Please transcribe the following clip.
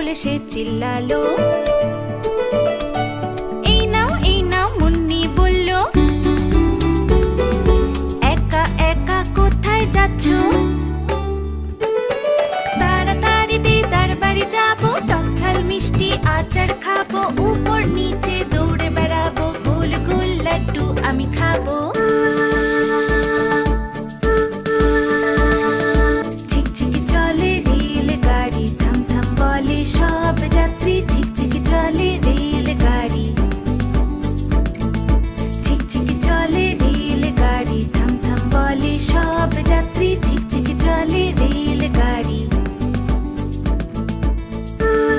বলে সে চিল্লালো। এই নাও মুন্নি বলল, একা একা কোথায় যাচ্ছো? তাড়াতাড়ি দিদার বাড়ি যাবো, টক ঝাল মিষ্টি আচার খাবো, উপর নিচে দৌড়ে বেড়াবো, গোল গোল লাড্ডু আমি খাবো। ঝিকঝিকি চলে রেল গাড়ি, থাম থাম বলে সব যাত্রী।